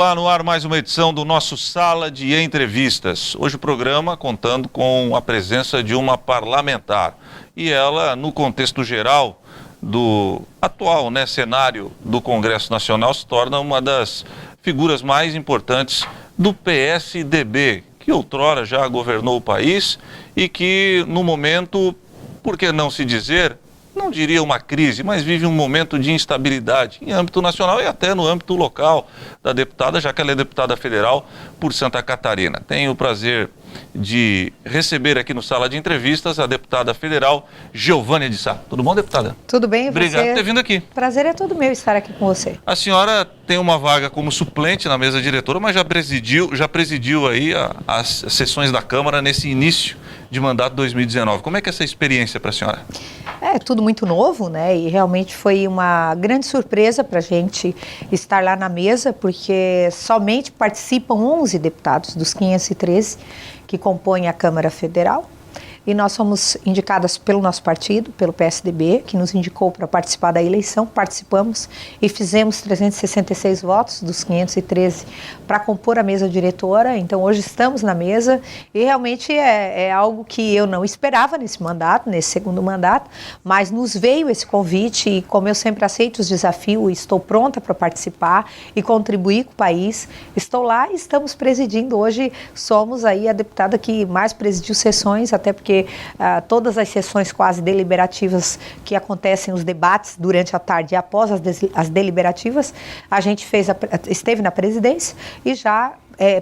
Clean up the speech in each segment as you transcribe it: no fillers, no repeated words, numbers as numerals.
Olá, no ar mais uma edição do nosso Sala de Entrevistas. Hoje o programa contando com a presença de uma parlamentar. E ela, no contexto geral do atual cenário do Congresso Nacional, se torna uma das figuras mais importantes do PSDB, que outrora já governou o país e que no momento, por que não se dizer, não diria uma crise, mas vive um momento de instabilidade em âmbito nacional e até no âmbito local da deputada, já que ela é deputada federal por Santa Catarina. Tenho o prazer de receber aqui no Sala de Entrevistas a deputada federal Geovânia de Sá. Tudo bom, deputada? Tudo bem, Obrigado por ter vindo aqui. Prazer é todo meu estar aqui com você. A senhora tem uma vaga como suplente na mesa diretora, mas já presidiu aí as sessões da Câmara nesse início de mandato 2019. Como é que é essa experiência para a senhora? É tudo muito novo, né? E realmente foi uma grande surpresa para a gente estar lá na mesa, porque somente participam 11 deputados dos 513 que compõem a Câmara Federal. E nós fomos indicadas pelo nosso partido, pelo PSDB, que nos indicou para participar da eleição. Participamos e fizemos 366 votos dos 513 para compor a mesa diretora. Então hoje estamos na mesa e realmente é algo que eu não esperava nesse mandato, nesse segundo mandato, mas nos veio esse convite e como eu sempre aceito os desafios, estou pronta para participar e contribuir com o país. Estou lá e estamos presidindo. Hoje somos aí a deputada que mais presidiu sessões, até porque todas as sessões quase deliberativas que acontecem, os debates durante a tarde e após as deliberativas, a gente esteve na presidência e já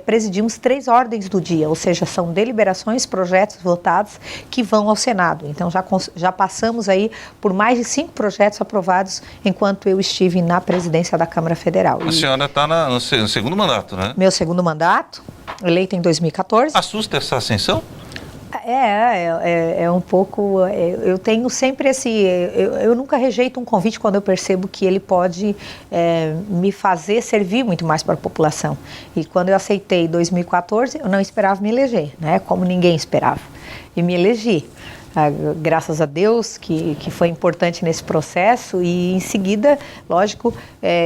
presidimos 3 ordens do dia, ou seja, são deliberações, projetos votados que vão ao Senado. Então já passamos aí por mais de 5 projetos aprovados enquanto eu estive na presidência da Câmara Federal. A senhora está no segundo mandato, né? Meu segundo mandato, eleita em 2014. Assusta essa ascensão? É um pouco, eu tenho sempre eu nunca rejeito um convite quando eu percebo que ele pode me fazer servir muito mais para a população. E quando eu aceitei em 2014, eu não esperava me eleger, né? Como ninguém esperava. E me elegi. Graças a Deus, que foi importante nesse processo e em seguida, lógico,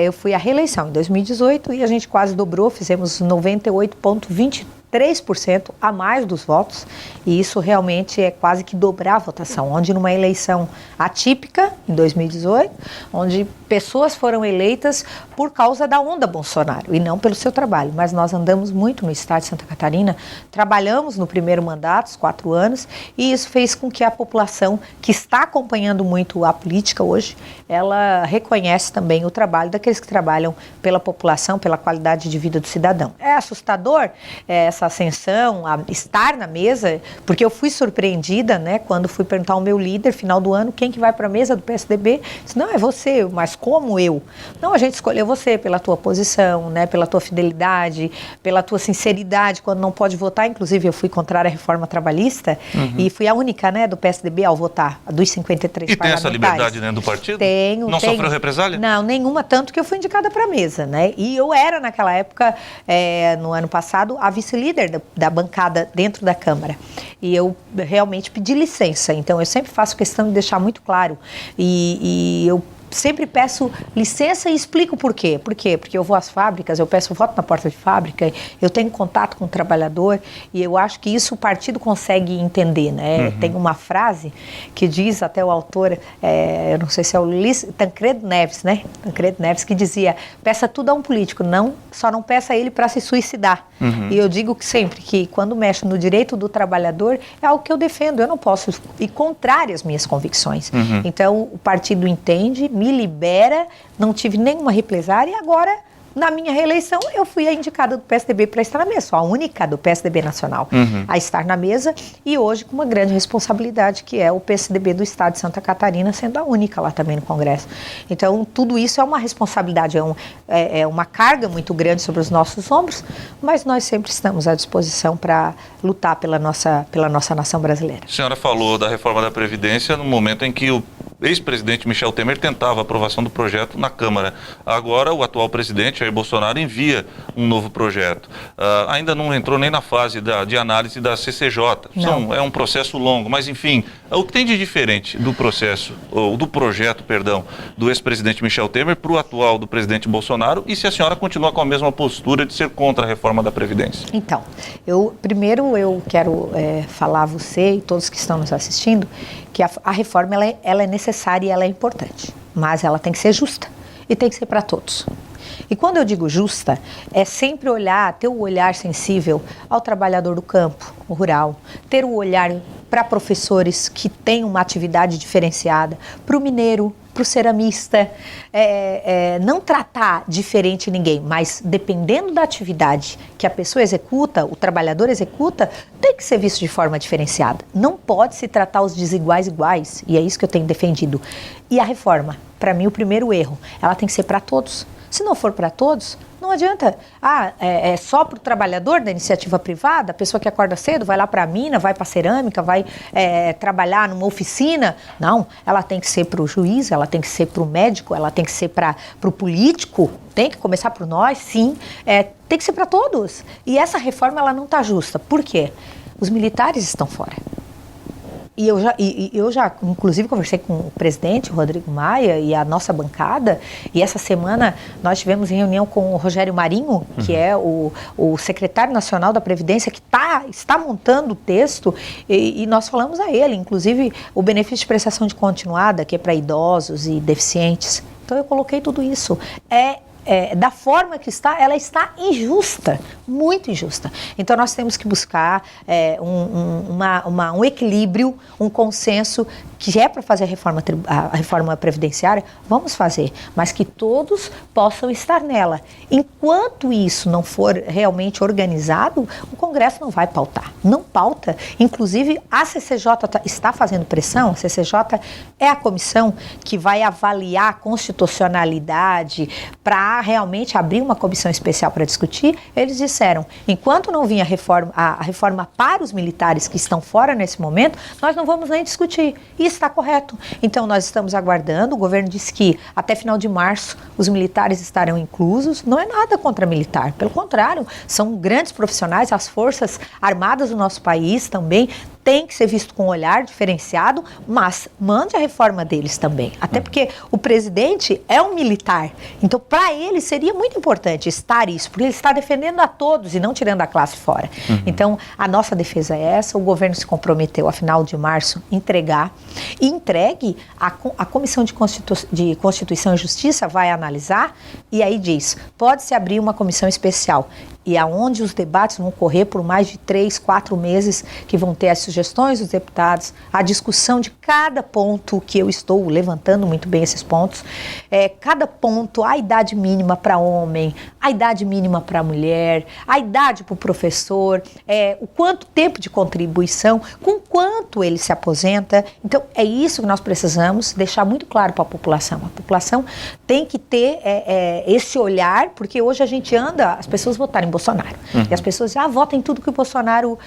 eu fui à reeleição em 2018 e a gente quase dobrou, fizemos 98,23% a mais dos votos e isso realmente é quase que dobrar a votação, onde numa eleição atípica, em 2018, onde pessoas foram eleitas por causa da onda Bolsonaro e não pelo seu trabalho, mas nós andamos muito no estado de Santa Catarina, trabalhamos no primeiro mandato, os 4 anos, e isso fez com que a população que está acompanhando muito a política hoje, ela reconhece também o trabalho daqueles que trabalham pela população, pela qualidade de vida do cidadão. É assustador essa ascensão, estar na mesa, porque eu fui surpreendida, né, quando fui perguntar ao meu líder, final do ano, quem que vai para a mesa do PSDB? Disse, não, é você, mas como eu? Não, a gente escolheu você pela tua posição, né, pela tua fidelidade, pela tua sinceridade, quando não pode votar, inclusive eu fui contrária à reforma trabalhista e fui a única, né, do PSDB ao votar, dos 53 e parlamentares. E tem essa liberdade dentro do partido? Tenho. Não sofreu represália? Não, nenhuma, tanto que eu fui indicada para a mesa, né, e eu era naquela época, no ano passado, a vice-líder da bancada dentro da Câmara, e eu realmente pedi licença, então eu sempre faço questão de deixar muito claro, e eu sempre peço licença e explico por quê. Por quê? Porque eu vou às fábricas, eu peço voto na porta de fábrica, eu tenho contato com o trabalhador e eu acho que isso o partido consegue entender, né? Tem uma frase que diz, até o autor, eu não sei se é o Tancredo Neves, né? Tancredo Neves, que dizia, peça tudo a um político, só não peça a ele para se suicidar. E eu digo que sempre que quando mexo no direito do trabalhador, é algo que eu defendo, eu não posso ir contrário às minhas convicções. Então o partido entende, me libera, não tive nenhuma represália e agora, na minha reeleição, eu fui a indicada do PSDB para estar na mesa, sou a única do PSDB nacional a estar na mesa e hoje com uma grande responsabilidade que é o PSDB do estado de Santa Catarina sendo a única lá também no Congresso. Então tudo isso é uma responsabilidade, é uma carga muito grande sobre os nossos ombros, mas nós sempre estamos à disposição para lutar pela nossa nação brasileira. A senhora falou da reforma da Previdência no momento em que o ex-presidente Michel Temer tentava a aprovação do projeto na Câmara. Agora, o atual presidente, Jair Bolsonaro, envia um novo projeto. Ainda não entrou nem na fase de análise da CCJ. É um processo longo, mas, enfim, o que tem de diferente do processo, ou do projeto, perdão, do ex-presidente Michel Temer para o atual do presidente Bolsonaro, e se a senhora continua com a mesma postura de ser contra a reforma da Previdência? Então, primeiro eu quero falar a você e todos que estão nos assistindo que a reforma ela é necessária e ela é importante, mas ela tem que ser justa e tem que ser para todos. E quando eu digo justa, é sempre ter o olhar sensível ao trabalhador do campo, o rural, ter o olhar para professores que têm uma atividade diferenciada, para o mineiro, para o ceramista, não tratar diferente ninguém, mas dependendo da atividade que a pessoa executa, o trabalhador executa, tem que ser visto de forma diferenciada. Não pode se tratar os desiguais iguais, e é isso que eu tenho defendido. E a reforma, para mim, o primeiro erro, ela tem que ser para todos. Se não for para todos, não adianta. É só para o trabalhador da iniciativa privada, a pessoa que acorda cedo, vai lá para a mina, vai para a cerâmica, vai trabalhar numa oficina. Não, ela tem que ser para o juiz, ela tem que ser para o médico, ela tem que ser para o político, tem que começar por nós, sim. Tem que ser para todos. E essa reforma ela não está justa. Por quê? Os militares estão fora. E eu já, inclusive, conversei com o presidente, o Rodrigo Maia, e a nossa bancada, e essa semana nós tivemos reunião com o Rogério Marinho, que é o secretário nacional da Previdência, que está montando o texto, e nós falamos a ele, inclusive, o benefício de prestação de continuada, que é para idosos e deficientes. Então, eu coloquei tudo isso. Da forma que está, ela está injusta, muito injusta. Então, nós temos que buscar um equilíbrio, um consenso, que é para fazer a reforma previdenciária, vamos fazer, mas que todos possam estar nela. Enquanto isso não for realmente organizado, o Congresso não vai pautar, não pauta. Inclusive, a CCJ está fazendo pressão, a CCJ é a comissão que vai avaliar a constitucionalidade para realmente abrir uma comissão especial para discutir. Eles disseram, enquanto não vir a reforma para os militares que estão fora nesse momento, nós não vamos nem discutir. E está correto. Então, nós estamos aguardando. O governo disse que até final de março os militares estarão inclusos. Não é nada contra militar. Pelo contrário, são grandes profissionais. As Forças Armadas do nosso país também tem que ser visto com um olhar diferenciado, mas mande a reforma deles também. Até porque o presidente é um militar. Então, para ele seria muito importante estar isso, porque ele está defendendo a todos e não tirando a classe fora. Então, a nossa defesa é essa. O governo se comprometeu, a final de março, entregar. E entregue, a Comissão de Constituição e Justiça vai analisar e aí diz, pode-se abrir uma comissão especial. E aonde os debates vão correr por mais de 3, 4 meses, que vão ter as sugestões dos deputados, a discussão de cada ponto, que eu estou levantando muito bem esses pontos, cada ponto, a idade mínima para homem, a idade mínima para mulher, a idade para o professor, o quanto tempo de contribuição, com quanto ele se aposenta. Então, é isso que nós precisamos deixar muito claro para a população. A população tem que ter esse olhar, porque hoje a gente as pessoas votaram em Bolsonaro. E as pessoas dizem, votem em tudo que o Bolsonaro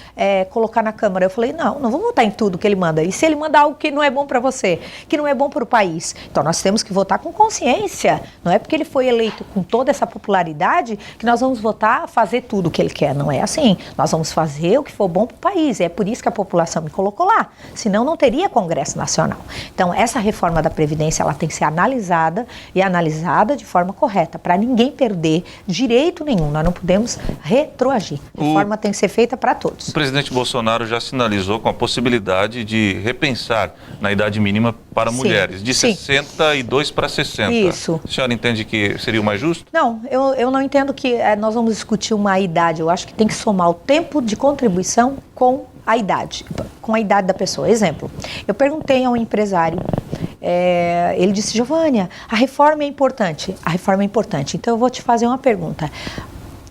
colocar na Câmara. Eu falei, não vamos votar em tudo que ele manda. E se ele manda algo que não é bom para você, que não é bom para o país? Então nós temos que votar com consciência. Não é porque ele foi eleito com toda essa popularidade que nós vamos votar, fazer tudo o que ele quer. Não é assim. Nós vamos fazer o que for bom para o país. É por isso que a população me colocou lá. Senão não teria Congresso Nacional. Então essa reforma da Previdência, ela tem que ser analisada e analisada de forma correta, para ninguém perder direito nenhum. Nós não podemos retroagir. A reforma tem que ser feita para todos. O presidente Bolsonaro já sinalizou com a possibilidade de repensar na idade mínima para mulheres, de 62 para 60. Isso. A senhora entende que seria o mais justo? Não, eu não entendo que nós vamos discutir uma idade. Eu acho que tem que somar o tempo de contribuição com a idade da pessoa. Exemplo, eu perguntei a um empresário, ele disse, Giovânia, a reforma é importante. A reforma é importante. Então eu vou te fazer uma pergunta.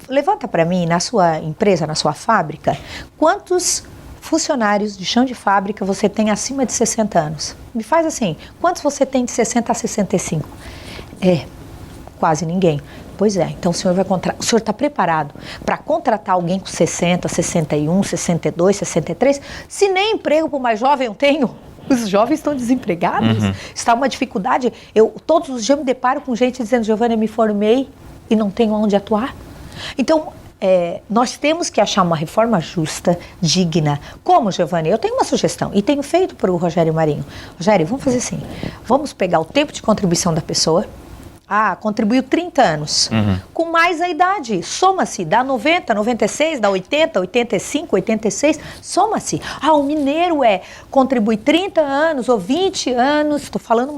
Levanta para mim, na sua empresa, na sua fábrica, quantos funcionários de chão de fábrica você tem acima de 60 anos? Me faz assim, quantos você tem de 60 a 65? Quase ninguém. Pois é, então o senhor está preparado para contratar alguém com 60, 61, 62, 63? Se nem emprego para o mais jovem eu tenho, Os jovens estão desempregados, está uma dificuldade. Todos os dias eu me deparo com gente dizendo, Giovana, eu me formei e não tenho onde atuar. Então, nós temos que achar uma reforma justa, digna. Como, Giovana? Eu tenho uma sugestão e tenho feito para o Rogério Marinho. Rogério, vamos fazer assim, vamos pegar o tempo de contribuição da pessoa. Contribuiu 30 anos. Com mais a idade, soma-se, dá 90, 96, dá 80, 85, 86, soma-se. O mineiro contribui 30 anos ou 20 anos, estou falando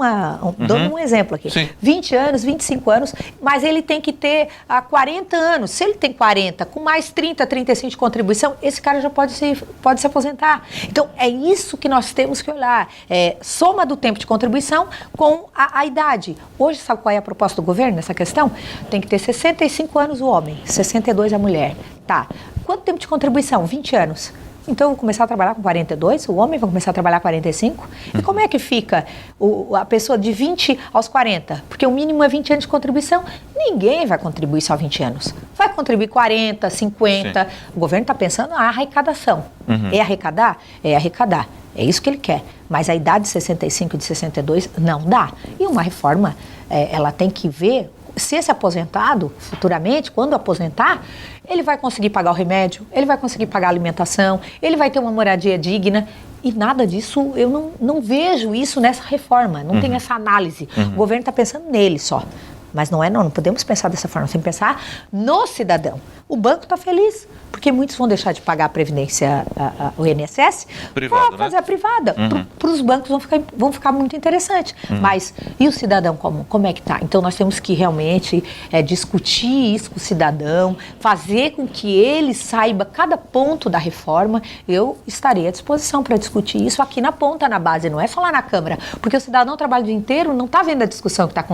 dando um exemplo aqui. Sim. 20 anos, 25 anos, mas ele tem que ter 40 anos. Se ele tem 40, com mais 30, 35 de contribuição, esse cara já pode se aposentar. Então, é isso que nós temos que olhar. Soma do tempo de contribuição com a idade. Hoje, sabe qual é a proposta do governo nessa questão? Tem que ter 65 anos o homem, 62 a mulher. Tá. Quanto tempo de contribuição? 20 anos. Então eu vou começar a trabalhar com 42, o homem vai começar a trabalhar com 45. E como é que fica a pessoa de 20 aos 40? Porque o mínimo é 20 anos de contribuição. Ninguém vai contribuir só 20 anos. Vai contribuir 40, 50. Sim. O governo está pensando na arrecadação. É arrecadar? É arrecadar. É isso que ele quer. Mas a idade de 65 e de 62 não dá. E uma reforma, ela tem que ver se esse aposentado, futuramente, quando aposentar, ele vai conseguir pagar o remédio, ele vai conseguir pagar a alimentação, ele vai ter uma moradia digna. E nada disso, eu não vejo isso nessa reforma, não tem essa análise. O governo está pensando nele só. Mas não podemos pensar dessa forma, sem pensar no cidadão. O banco está feliz, porque muitos vão deixar de pagar a Previdência, o INSS, para fazer a privada. Para os bancos vão ficar muito interessante. Mas e o cidadão como é que está? Então nós temos que realmente discutir isso com o cidadão, fazer com que ele saiba cada ponto da reforma. Eu estarei à disposição para discutir isso aqui na ponta, na base, não é só lá na Câmara. Porque o cidadão trabalha o dia inteiro, não está vendo a discussão que está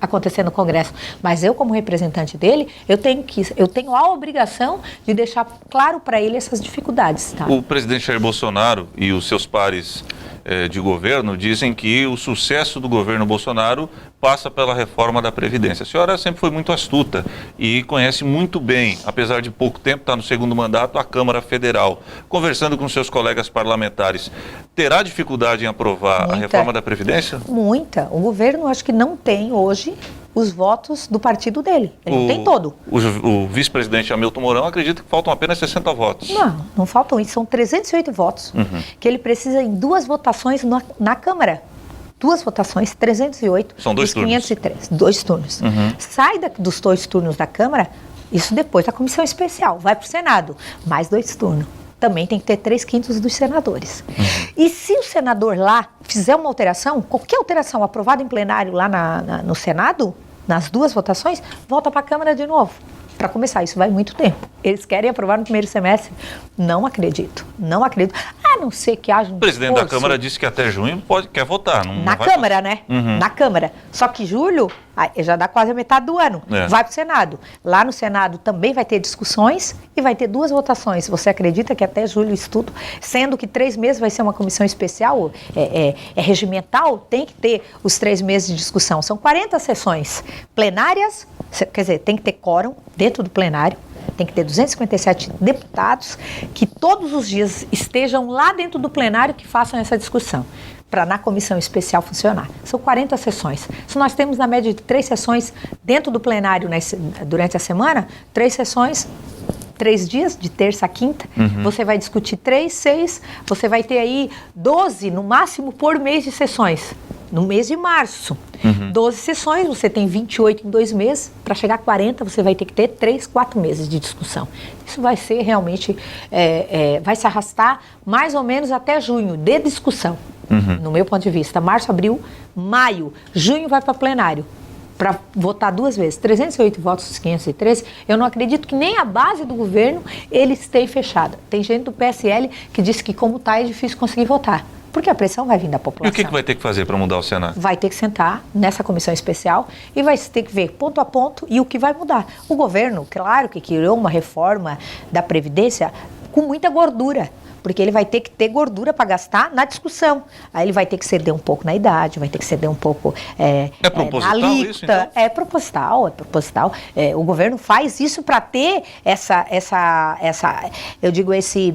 acontecendo no Congresso. Mas eu, como representante dele, eu tenho a obrigação de deixar claro para ele essas dificuldades. Tá? O presidente Jair Bolsonaro e os seus pares de governo dizem que o sucesso do governo Bolsonaro passa pela reforma da Previdência. A senhora sempre foi muito astuta e conhece muito bem, apesar de pouco tempo, está no segundo mandato, a Câmara Federal. Conversando com seus colegas parlamentares, terá dificuldade em aprovar a reforma da Previdência? Muita. O governo, acho que não tem hoje os votos do partido dele. Ele não tem todo. O vice-presidente Hamilton Mourão acredita que faltam apenas 60 votos. Não faltam isso. São 308 votos que ele precisa em 2 votações na Câmara. 2 votações, 308. São 2 turnos. 503. 2 turnos. Sai dos 2 turnos da Câmara, isso depois da comissão especial. Vai para o Senado. Mais 2 turnos. Também tem que ter 3/5 dos senadores. E se o senador lá fizer uma alteração, qualquer alteração aprovada em plenário lá no Senado, nas 2 votações, volta para a Câmara de novo. Para começar, isso vai muito tempo. Eles querem aprovar no primeiro semestre? Não acredito. A não ser que haja um O presidente da Câmara disse que até junho quer votar. Na Câmara, né? Na Câmara. Só que julho já dá quase a metade do ano. Vai para o Senado. Lá no Senado também vai ter discussões e vai ter 2 votações. Você acredita que até julho isso tudo, sendo que 3 meses vai ser uma comissão especial, regimental, tem que ter os 3 meses de discussão. São 40 sessões plenárias, quer dizer, tem que ter quórum dentro do plenário. Tem que ter 257 deputados que todos os dias estejam lá dentro do plenário que façam essa discussão, para na comissão especial funcionar. São 40 sessões. Se nós temos na média de 3 sessões dentro do plenário durante a semana, 3 sessões, 3 dias, de terça a quinta, você vai discutir 3, 6, você vai ter aí 12, no máximo, por mês de sessões. No mês de março, 12 sessões, você tem 28 em 2 meses, para chegar a 40 você vai ter que ter 3, 4 meses de discussão. Isso vai ser realmente, vai se arrastar mais ou menos até junho, de discussão, no meu ponto de vista. Março, abril, maio, junho vai para plenário, para votar 2 vezes, 308 votos dos 513, eu não acredito que nem a base do governo eles tenham fechada. Tem gente do PSL que disse que como está é difícil conseguir votar. Porque a pressão vai vir da população. E o que vai ter que fazer para mudar o Senado? Vai ter que sentar nessa comissão especial e vai ter que ver ponto a ponto e o que vai mudar. O governo, claro que criou uma reforma da Previdência com muita gordura. porque ele vai ter que ter gordura para gastar na discussão. Aí ele vai ter que ceder um pouco na idade, vai ter que ceder um pouco proposital na alíquota. Isso, então? É proposital. O governo faz isso para ter eu digo, esse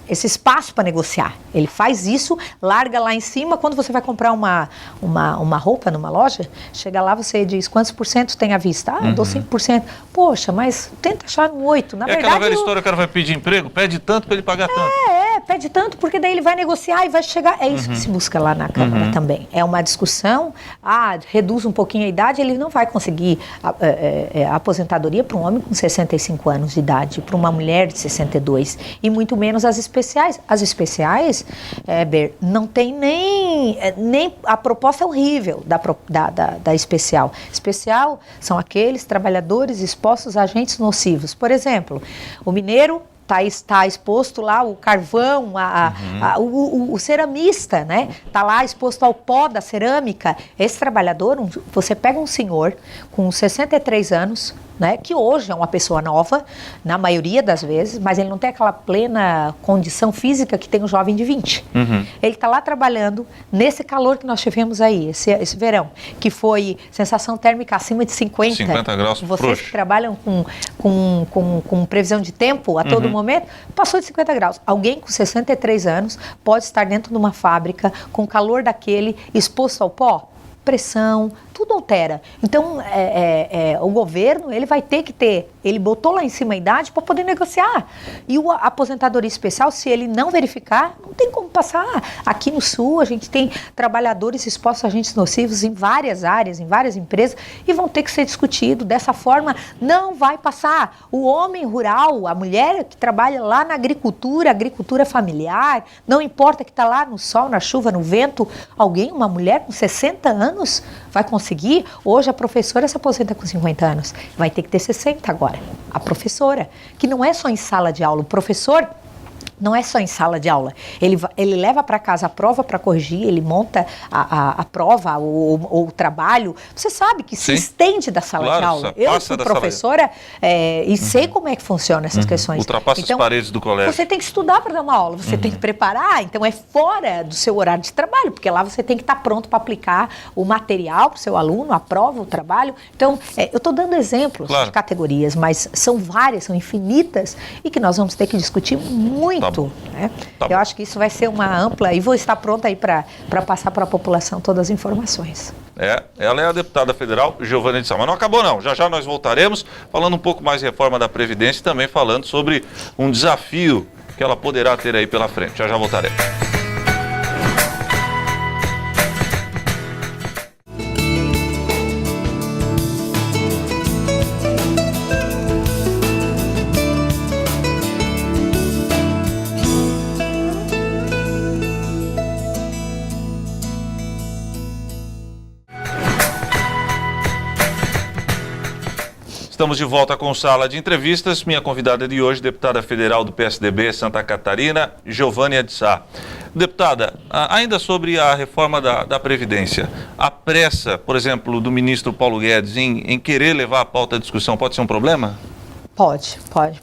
espaço para negociar. Ele faz isso, larga lá em cima. Quando você vai comprar uma roupa numa loja, chega lá, você diz quantos por cento tem à vista? Eu dou 5%. Poxa, mas tenta achar um 8%. Na verdade, aquela velha história, o cara vai pedir emprego, pede tanto para ele pagar tanto. Pede tanto, porque daí ele vai negociar e vai chegar. É isso que se busca lá na Câmara também. É uma discussão, reduz um pouquinho a idade, ele não vai conseguir a aposentadoria para um homem com 65 anos de idade, para uma mulher de 62, e muito menos as especiais. As especiais, não tem nem a proposta é horrível da especial. Especial são aqueles trabalhadores expostos a agentes nocivos. Por exemplo, o mineiro está exposto lá o carvão, o ceramista, né? Está lá exposto ao pó da cerâmica. Esse trabalhador, você pega um senhor com 63 anos, né, que hoje é uma pessoa nova, na maioria das vezes, mas ele não tem aquela plena condição física que tem um jovem de 20. Ele está lá trabalhando nesse calor que nós tivemos aí, esse verão, que foi sensação térmica acima de 50 graus. Vocês que trabalham com previsão de tempo a todo momento, passou de 50 graus. Alguém com 63 anos pode estar dentro de uma fábrica com o calor daquele, exposto ao pó? Pressão, tudo altera. Então, o governo, ele vai ter que ter, ele botou lá em cima a idade para poder negociar. E a aposentadoria especial, se ele não verificar, não tem como passar. Aqui no Sul, a gente tem trabalhadores expostos a agentes nocivos em várias áreas, em várias empresas, e vão ter que ser discutidos. Dessa forma, não vai passar. O homem rural, a mulher que trabalha lá na agricultura familiar, não importa que está lá no sol, na chuva, no vento, uma mulher com 60 anos, vai conseguir. Hoje a professora se aposenta com 50 anos, vai ter que ter 60 agora. A professora, que não é só em sala de aula, o professor não é só em sala de aula, ele leva para casa a prova para corrigir, ele monta a prova ou o trabalho. Você sabe que se estende da sala de aula. Eu fui professora e sei como é que funciona essas questões. Ultrapassa as paredes do colégio. Você tem que estudar para dar uma aula, você tem que preparar, então é fora do seu horário de trabalho, porque lá você tem que estar pronto para aplicar o material para o seu aluno, a prova, o trabalho. Então, eu estou dando exemplos de categorias, mas são várias, são infinitas, e que nós vamos ter que discutir muito. Né? Eu acho que isso vai ser uma ampla, e vou estar pronta aí para passar para a população todas as informações. Ela é a deputada federal Giovânia de Sá, mas não acabou não, já nós voltaremos falando um pouco mais de reforma da Previdência e também falando sobre um desafio que ela poderá ter aí pela frente. Já voltaremos. Estamos de volta com Sala de Entrevistas. Minha convidada de hoje, deputada federal do PSDB Santa Catarina, Giovânia de Sá. Deputada, ainda sobre a reforma da Previdência, a pressa, por exemplo, do ministro Paulo Guedes em querer levar a pauta à discussão pode ser um problema?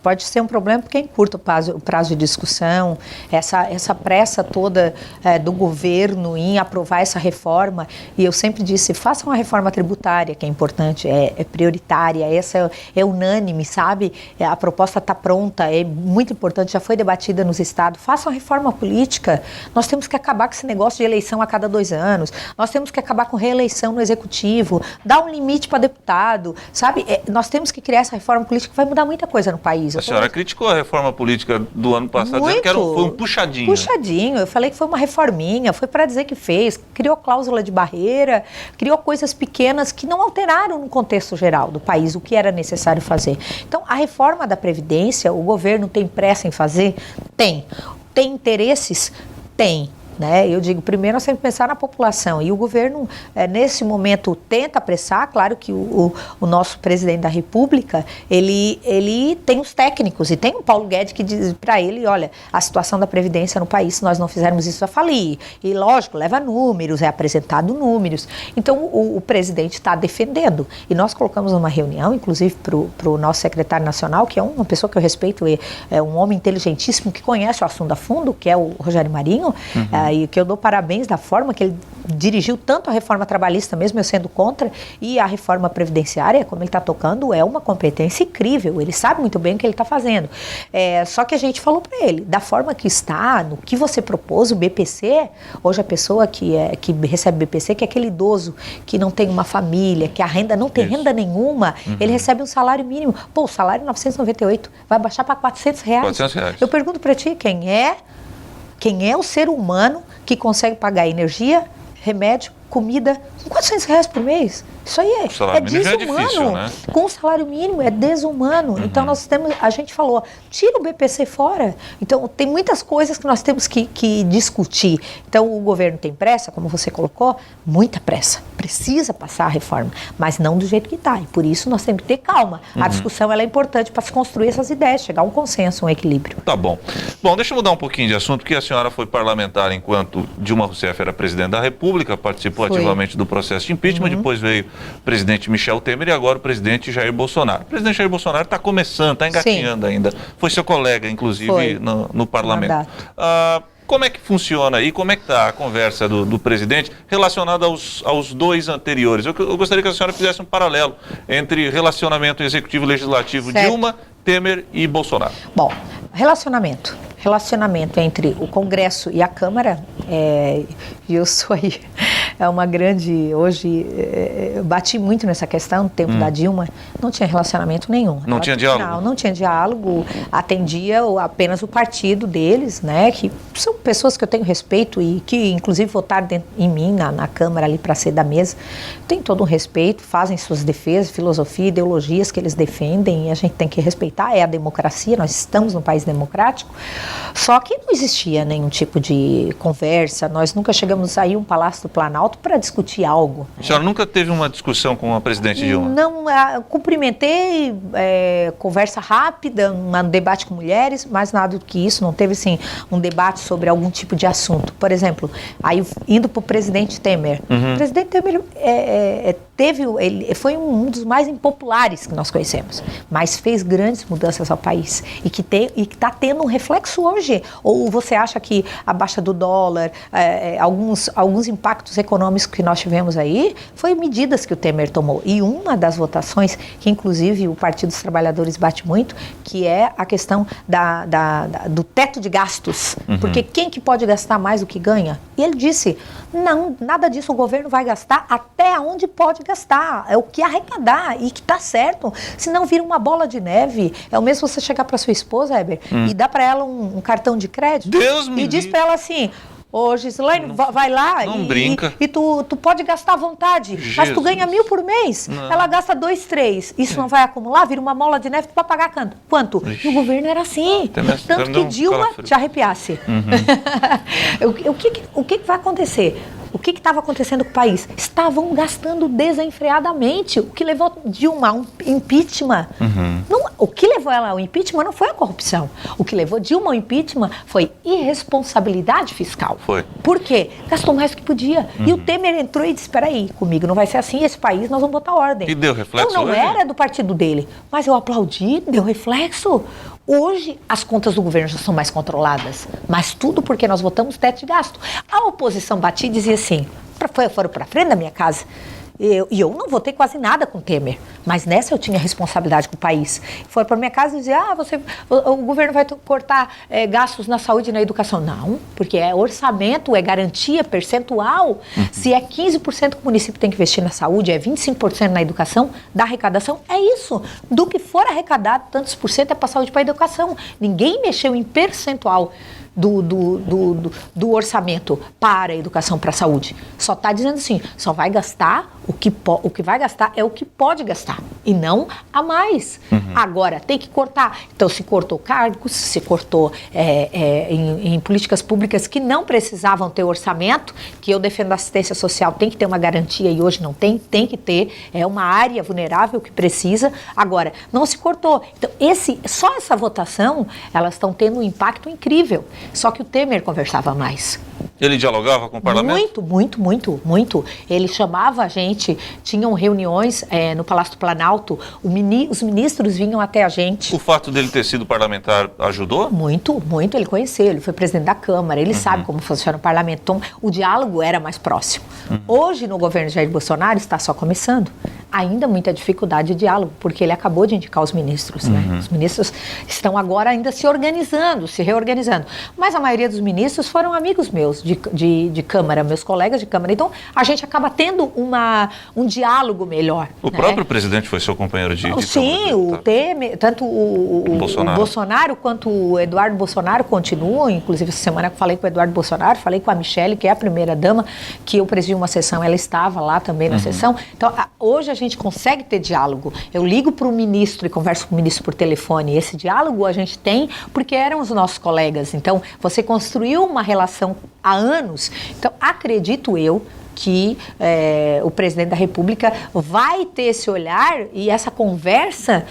Pode ser um problema, porque encurta o prazo de discussão, essa pressa toda do governo em aprovar essa reforma. E eu sempre disse, faça uma reforma tributária, que é importante, é prioritária, essa é unânime, sabe? A proposta está pronta, é muito importante, já foi debatida nos estados. Faça uma reforma política. Nós temos que acabar com esse negócio de eleição a cada 2 anos, nós temos que acabar com reeleição no executivo, dar um limite para deputado, sabe? Nós temos que criar essa reforma política que vai mudar muita coisa no país. A senhora criticou a reforma política do ano passado, dizendo que foi um puxadinho. Puxadinho, eu falei que foi uma reforminha, foi para dizer que fez, criou cláusula de barreira, criou coisas pequenas que não alteraram no contexto geral do país, o que era necessário fazer. Então, a reforma da Previdência, o governo tem pressa em fazer? Tem. Tem interesses? Tem. né? Eu digo, primeiro nós temos que pensar na população, e o governo, nesse momento, tenta apressar. Claro que o nosso presidente da República, ele tem os técnicos, e tem o Paulo Guedes que diz para ele, olha, a situação da Previdência no país, se nós não fizermos isso, vai falir. E lógico, leva números, é apresentado números. Então, o presidente está defendendo. E nós colocamos uma reunião, inclusive para o nosso secretário nacional, que é uma pessoa que eu respeito, é um homem inteligentíssimo que conhece o assunto a fundo, que é o Rogério Marinho, e que eu dou parabéns da forma que ele dirigiu tanto a reforma trabalhista, mesmo eu sendo contra, e a reforma previdenciária, como ele está tocando, é uma competência incrível. Ele sabe muito bem o que ele está fazendo. Só que a gente falou para ele, da forma que está, no que você propôs, o BPC, hoje a pessoa que recebe BPC, que é aquele idoso que não tem uma família, que a renda não tem renda nenhuma, ele recebe um salário mínimo. Pô, o salário é 998, vai baixar para R$400. R$400. Eu pergunto para ti, quem é o ser humano que consegue pagar energia, remédio, comida, com R$400 por mês? Isso aí é desumano. Difícil, né? Com o salário mínimo é desumano. Então a gente falou, tira o BPC fora. Então tem muitas coisas que nós temos que discutir. Então o governo tem pressa, como você colocou, muita pressa. Precisa passar a reforma, mas não do jeito que está. E por isso nós temos que ter calma. A discussão ela é importante para se construir essas ideias, chegar a um consenso, um equilíbrio. Tá bom. Bom, deixa eu mudar um pouquinho de assunto, porque a senhora foi parlamentar enquanto Dilma Rousseff era presidente da República, participou ativamente do processo de impeachment, depois veio o presidente Michel Temer e agora o presidente Jair Bolsonaro. O presidente Jair Bolsonaro está começando, está engatinhando ainda. Foi seu colega, inclusive, no parlamento. Como é que funciona aí? Como é que está a conversa do presidente relacionada aos dois anteriores? Eu gostaria que a senhora fizesse um paralelo entre relacionamento executivo-legislativo Dilma, Temer e Bolsonaro. Bom, relacionamento entre o Congresso e a Câmara, eu sou aí, uma grande, hoje, eu bati muito nessa questão, no tempo da Dilma, não tinha relacionamento nenhum. Não tinha diálogo? Não tinha diálogo, atendia apenas o partido deles, né, que são pessoas que eu tenho respeito e que, inclusive, votaram em mim, na Câmara ali para ser da mesa. Tem todo um respeito, fazem suas defesas, filosofia, ideologias que eles defendem, e a gente tem que respeitar, é a democracia, nós estamos num país democrático. Só que não existia nenhum tipo de conversa, nós nunca chegamos a ir a um Palácio do Planalto para discutir algo. A senhora nunca teve uma discussão com a presidente Dilma? Não, cumprimentei, conversa rápida, um debate com mulheres, mas nada do que isso, não teve assim, um debate sobre algum tipo de assunto. Por exemplo, aí indo para o presidente Temer. O presidente Temer ele foi um dos mais impopulares que nós conhecemos, mas fez grandes mudanças ao país e que está tendo um reflexo hoje. Ou você acha que a baixa do dólar, alguns impactos econômicos que nós tivemos aí, foi medidas que o Temer tomou. E uma das votações, que inclusive o Partido dos Trabalhadores bate muito, que é a questão do teto de gastos. Porque quem que pode gastar mais do que ganha? E ele disse, não, nada disso, o governo vai gastar até onde pode gastar, é o que arrecadar, e que tá certo, senão vira uma bola de neve. É o mesmo você chegar para sua esposa, Heber, e dar para ela um cartão de crédito, Deus me e diz para ela assim, ô Gislaine, vai lá brinca. E tu pode gastar à vontade, mas tu ganha 1.000 por mês, ela gasta 2, 3, isso não vai acumular, vira uma bola de neve, tu vai pagar quanto? E o governo era assim, tanto que Dilma te arrepiasse. O que vai acontecer? O que estava acontecendo com o país? Estavam gastando desenfreadamente, o que levou Dilma a um impeachment. O que levou ela ao impeachment não foi a corrupção. O que levou Dilma ao impeachment foi irresponsabilidade fiscal. Foi. Por quê? Gastou mais do que podia. E o Temer entrou e disse, espera aí, comigo não vai ser assim, esse país nós vamos botar ordem. E deu reflexo Eu não hoje? era do partido dele, mas eu aplaudi, deu reflexo. Hoje, as contas do governo já são mais controladas, mas tudo porque nós votamos teto de gasto. A oposição batia e dizia assim, foram para frente da minha casa, e eu não votei quase nada com o Temer, mas nessa eu tinha responsabilidade com o país. Foram para minha casa e diziam, o governo vai cortar gastos na saúde e na educação. Não, porque é orçamento, é garantia percentual. Se é 15% que o município tem que investir na saúde, é 25% na educação, da arrecadação, é isso. Do que for arrecadado, tantos por cento é para a saúde e para a educação. Ninguém mexeu em percentual do orçamento para a educação, para a saúde. Só está dizendo assim, só vai gastar o que vai gastar é o que pode gastar. e não a mais. Agora, tem que cortar. Então, se cortou cargos, se cortou em políticas públicas que não precisavam ter orçamento, que eu defendo a assistência social, tem que ter uma garantia e hoje não tem que ter, é uma área vulnerável que precisa. Agora, não se cortou. Então, só essa votação, elas estão tendo um impacto incrível. Só que o Temer conversava mais. Ele dialogava com o parlamento? Muito. Ele chamava a gente, tinham reuniões no Palácio do Planalto, os ministros vinham até a gente. O fato dele ter sido parlamentar ajudou? Muito. Ele conheceu, ele foi presidente da Câmara, ele sabe como funciona o parlamento. Então, o diálogo era mais próximo. Hoje, no governo Jair Bolsonaro, está só começando. Ainda muita dificuldade de diálogo, porque ele acabou de indicar os ministros, né? Os ministros estão agora ainda se organizando, se reorganizando. Mas a maioria dos ministros foram amigos meus de Câmara, meus colegas de Câmara. Então, a gente acaba tendo um diálogo melhor. O próprio presidente foi seu companheiro de Sim, o Temer, tanto o Bolsonaro quanto o Eduardo Bolsonaro continuam. Inclusive, essa semana eu falei com o Eduardo Bolsonaro, falei com a Michele, que é a primeira-dama, que eu presidi uma sessão, ela estava lá também na sessão. Então, hoje a gente consegue ter diálogo. Eu ligo para o ministro e converso com o ministro por telefone. Esse diálogo a gente tem porque eram os nossos colegas. Então, você construiu uma relação há anos. Então, acredito eu que o presidente da República vai ter esse olhar e essa conversa,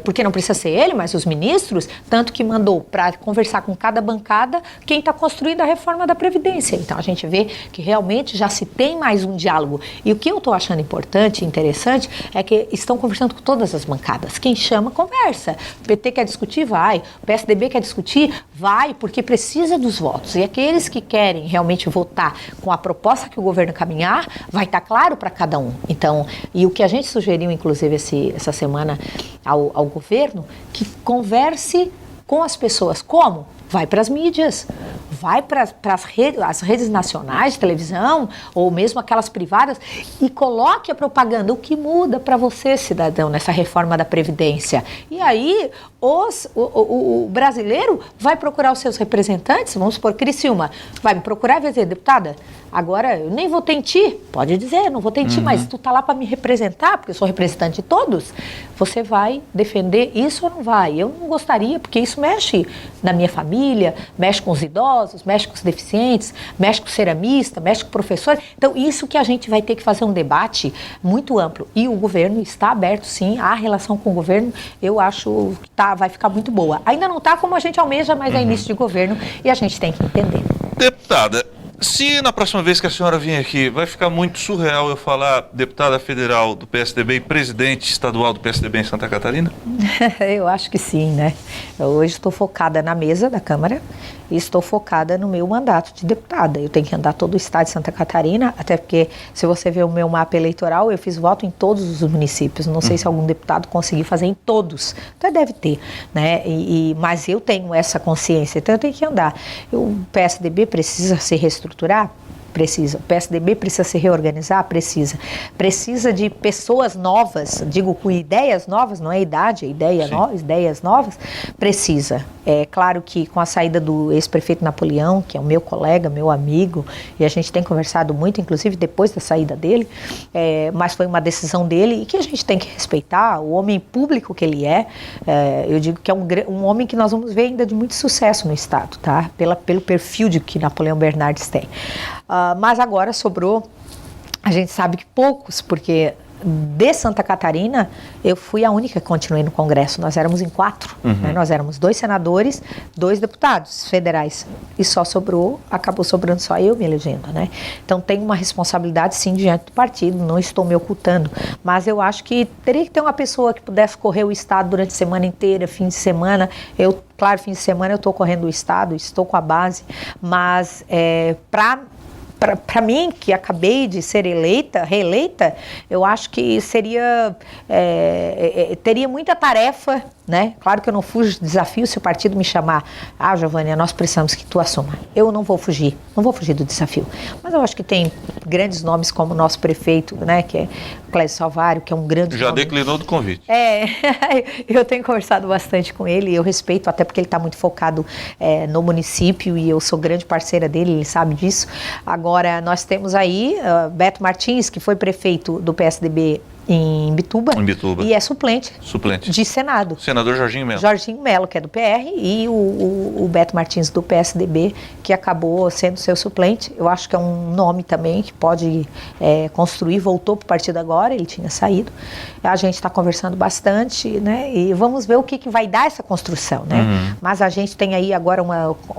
porque não precisa ser ele, mas os ministros, tanto que mandou para conversar com cada bancada quem está construindo a reforma da Previdência. Então, a gente vê que realmente já se tem mais um diálogo. E o que eu estou achando importante e interessante é que estão conversando com todas as bancadas. Quem chama, conversa. O PT quer discutir, vai. O PSDB quer discutir, vai, porque precisa dos votos. E aqueles que querem realmente votar com a proposta que o governo caminhar, vai estar claro para cada um. Então, e o que a gente sugeriu, inclusive, essa semana ao governo, que converse com as pessoas. Como? Vai para as mídias, vai para as redes nacionais de televisão, ou mesmo aquelas privadas, e coloque a propaganda. O que muda para você, cidadão, nessa reforma da Previdência? E aí, o brasileiro vai procurar os seus representantes, vamos supor, Criciúma, vai me procurar e vai dizer, deputada, agora eu nem votei em ti, pode dizer, não votei em ti, mas tu tá lá para me representar, porque eu sou representante de todos, você vai defender isso ou não vai? Eu não gostaria, porque isso mexe na minha família, mexe com os idosos, mexe com os deficientes, mexe com o ceramista, mexe com o professor. Então, isso que a gente vai ter que fazer um debate muito amplo. E o governo está aberto, sim, a relação com o governo, eu acho que vai ficar muito boa. Ainda não está como a gente almeja, mas é início de governo e a gente tem que entender. Deputada, se na próxima vez que a senhora vir aqui, vai ficar muito surreal eu falar deputada federal do PSDB e presidente estadual do PSDB em Santa Catarina? Eu acho que sim, né? Eu hoje estou focada na mesa da Câmara e estou focada no meu mandato de deputada. Eu tenho que andar todo o estado de Santa Catarina, até porque se você ver o meu mapa eleitoral, eu fiz voto em todos os municípios. Não sei se algum deputado conseguiu fazer em todos. Até deve ter, né? Mas eu tenho essa consciência, então eu tenho que andar. O PSDB precisa se reestruturar? Precisa. O PSDB precisa se reorganizar? Precisa. Precisa de pessoas novas, digo com ideias novas, não é idade, é ideias novas? Precisa. É claro que com a saída do ex-prefeito Napoleão, que é o meu colega, meu amigo, e a gente tem conversado muito, inclusive depois da saída dele, mas foi uma decisão dele e que a gente tem que respeitar, o homem público que ele é, eu digo que é um homem que nós vamos ver ainda de muito sucesso no Estado, tá? Pelo perfil que Napoleão Bernardes tem. Mas agora sobrou, a gente sabe que poucos, porque de Santa Catarina eu fui a única que continuei no Congresso, nós éramos em 4, né? Nós éramos 2 senadores, 2 deputados federais e acabou sobrando só eu me elegendo, né? Então tenho uma responsabilidade sim diante do partido, não estou me ocultando, mas eu acho que teria que ter uma pessoa que pudesse correr o Estado durante a semana inteira, fim de semana. Claro, fim de semana eu estou correndo o Estado, estou com a base, mas para mim, que acabei de ser reeleita, eu acho que teria muita tarefa, né? Claro que eu não fujo de desafio se o partido me chamar. Giovânia, nós precisamos que tu assuma. Eu não vou fugir do desafio. Mas eu acho que tem grandes nomes como o nosso prefeito, né? Que é Clésio Salvário, que é um grande Já nome. declinou do convite. Eu tenho conversado bastante com ele, eu respeito, até porque ele está muito focado no município e eu sou grande parceira dele, ele sabe disso. Agora, nós temos aí Beto Martins, que foi prefeito do PSDB em Bituba. Em Bituba. E é suplente de Senado. Senador Jorginho Melo. Jorginho Melo, que é do PR, e o Beto Martins, do PSDB, que acabou sendo seu suplente. Eu acho que é um nome também que pode construir, voltou para o partido agora, ele tinha saído. A gente está conversando bastante, né? E vamos ver o que vai dar essa construção, né? Uhum. Mas a gente tem aí agora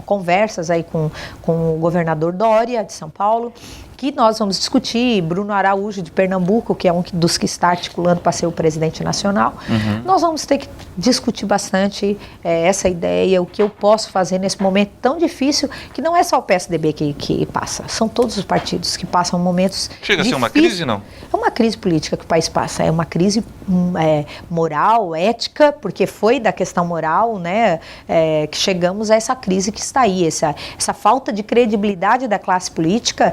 conversas aí com o governador Dória, de São Paulo, que nós vamos discutir, Bruno Araújo, de Pernambuco, que é um dos que está articulando para ser o presidente nacional. Uhum. Nós vamos ter que discutir bastante essa ideia, o que eu posso fazer nesse momento tão difícil, que não é só o PSDB que passa, são todos os partidos que passam momentos Chega a ser difíceis. uma crise, não? É uma crise política que o país passa, é uma crise moral, ética, porque foi da questão moral, né, que chegamos a essa crise que está aí, essa falta de credibilidade da classe política,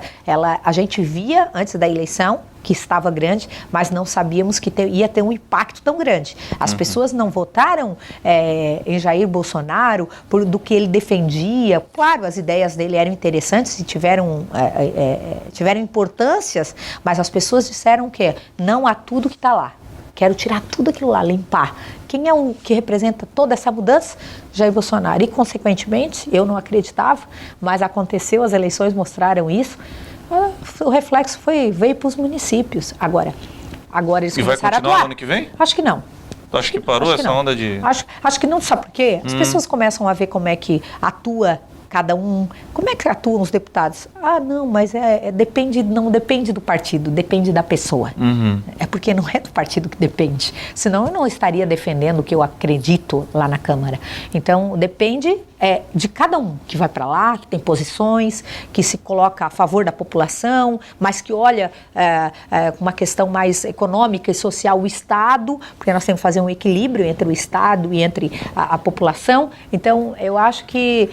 a gente via antes da eleição que estava grande, mas não sabíamos que ia ter um impacto tão grande. As pessoas não votaram em Jair Bolsonaro do que ele defendia. Claro, as ideias dele eram interessantes e tiveram importâncias, mas as pessoas disseram que não a tudo que está lá. Quero tirar tudo aquilo lá, limpar. Quem é o que representa toda essa mudança? Jair Bolsonaro. E, consequentemente, eu não acreditava, mas aconteceu, as eleições mostraram isso. O reflexo veio para os municípios. Agora eles começaram a atuar. E vai continuar no ano que vem? Acho que não. Tu acha que parou essa onda de... Acho que não, sabe por quê? As pessoas começam a ver como é que atua cada um. Como é que atuam os deputados? Ah, não, mas não depende do partido, depende da pessoa. Uhum. É porque não é do partido que depende. Senão eu não estaria defendendo o que eu acredito lá na Câmara. Então, depende de cada um que vai para lá, que tem posições, que se coloca a favor da população, mas que olha com uma questão mais econômica e social o Estado, porque nós temos que fazer um equilíbrio entre o Estado e entre a população. Então, eu acho que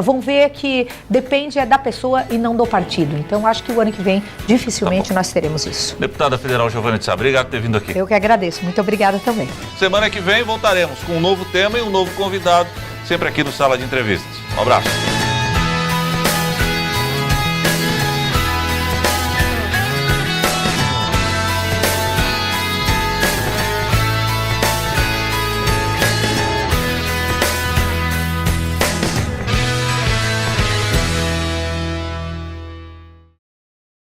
vão ver que depende da pessoa e não do partido. Então, acho que o ano que vem, dificilmente, nós teremos isso. Deputada Federal Giovana de Sá, obrigado por ter vindo aqui. Eu que agradeço. Muito obrigada também. Semana que vem voltaremos com um novo tema e um novo convidado, sempre aqui no Sala de Entrevistas. Um abraço.